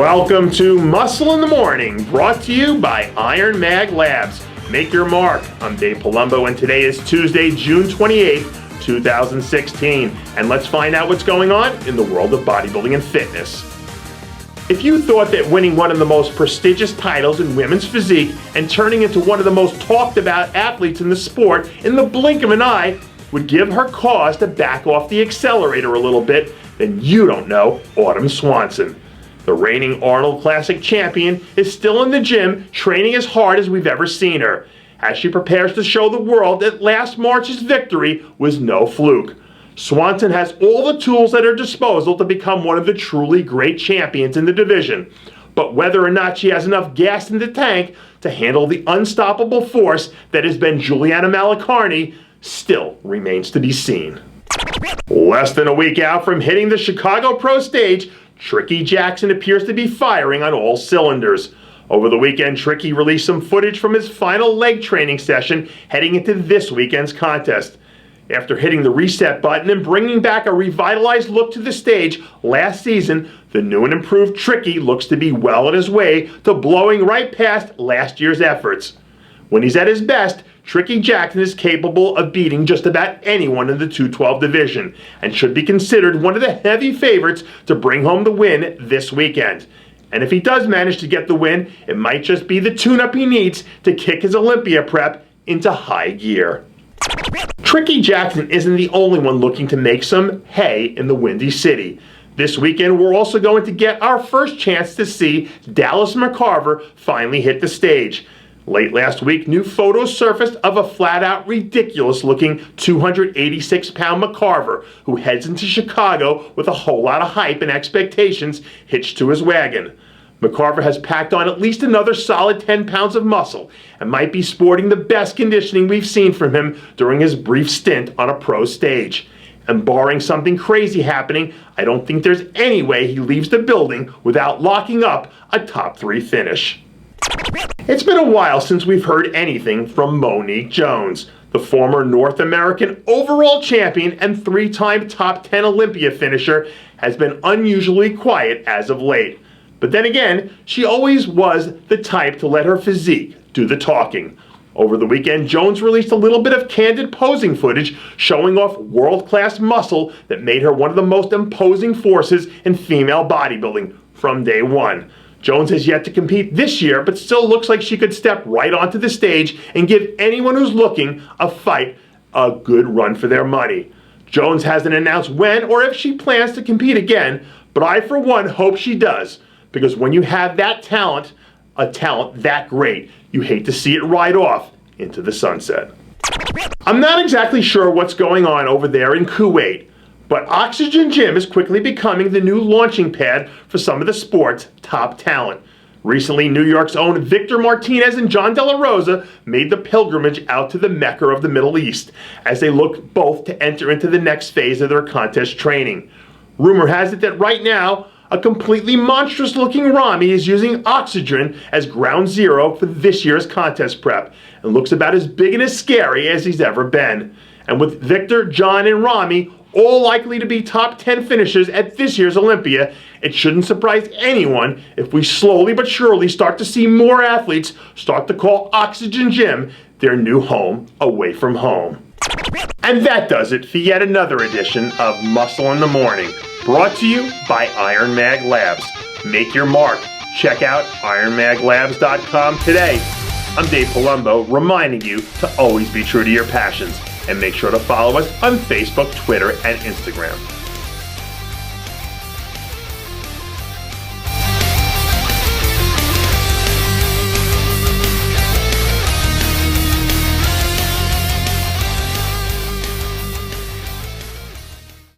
Welcome to Muscle in the Morning, brought to you by Iron Mag Labs. Make your mark. I'm Dave Palumbo, and today is Tuesday, June 28th, 2016. And let's find out what's going on in the world of bodybuilding and fitness. If you thought that winning one of the most prestigious titles in women's physique and turning into one of the most talked about athletes in the sport in the blink of an eye would give her cause to back off the accelerator a little bit, then you don't know Autumn Swanson. The reigning Arnold Classic champion is still in the gym, training as hard as we've ever seen her, as she prepares to show the world that last March's victory was no fluke. Swanson has all the tools at her disposal to become one of the truly great champions in the division. But whether or not she has enough gas in the tank to handle the unstoppable force that has been Juliana Malacarni still remains to be seen. Less than a week out from hitting the Chicago Pro stage, Tricky Jackson appears to be firing on all cylinders. Over the weekend, Tricky released some footage from his final leg training session heading into this weekend's contest. After hitting the reset button and bringing back a revitalized look to the stage last season, the new and improved Tricky looks to be well on his way to blowing right past last year's efforts. When he's at his best, Tricky Jackson is capable of beating just about anyone in the 212 division and should be considered one of the heavy favorites to bring home the win this weekend. And if he does manage to get the win, it might just be the tune-up he needs to kick his Olympia prep into high gear. Tricky Jackson isn't the only one looking to make some hay in the Windy City. This weekend, we're also going to get our first chance to see Dallas McCarver finally hit the stage. Late last week, new photos surfaced of a flat-out ridiculous-looking 286-pound McCarver who heads into Chicago with a whole lot of hype and expectations hitched to his wagon. McCarver has packed on at least another solid 10 pounds of muscle and might be sporting the best conditioning we've seen from him during his brief stint on a pro stage. And barring something crazy happening, I don't think there's any way he leaves the building without locking up a top 3 finish. It's been a while since we've heard anything from Monique Jones. The former North American overall champion and 3-time top 10 Olympia finisher has been unusually quiet as of late. But then again, she always was the type to let her physique do the talking. Over the weekend, Jones released a little bit of candid posing footage showing off world-class muscle that made her one of the most imposing forces in female bodybuilding from day one. Jones has yet to compete this year, but still looks like she could step right onto the stage and give anyone who's looking a fight a good run for their money. Jones hasn't announced when or if she plans to compete again, but I, for one, hope she does. Because when you have that talent, a talent that great, you hate to see it ride off into the sunset. I'm not exactly sure what's going on over there in Kuwait, but Oxygen Gym is quickly becoming the new launching pad for some of the sport's top talent. Recently, New York's own Victor Martinez and John Delarosa made the pilgrimage out to the Mecca of the Middle East as they look both to enter into the next phase of their contest training. Rumor has it that right now, a completely monstrous-looking Rami is using Oxygen as ground zero for this year's contest prep and looks about as big and as scary as he's ever been. And with Victor, John, and Rami all likely to be top 10 finishers at this year's Olympia, it shouldn't surprise anyone if we slowly but surely start to see more athletes start to call Oxygen Gym their new home away from home. And that does it for yet another edition of Muscle in the Morning, brought to you by Iron Mag Labs. Make your mark. Check out ironmaglabs.com today. I'm Dave Palumbo, reminding you to always be true to your passions, and make sure to follow us on Facebook, Twitter, and Instagram.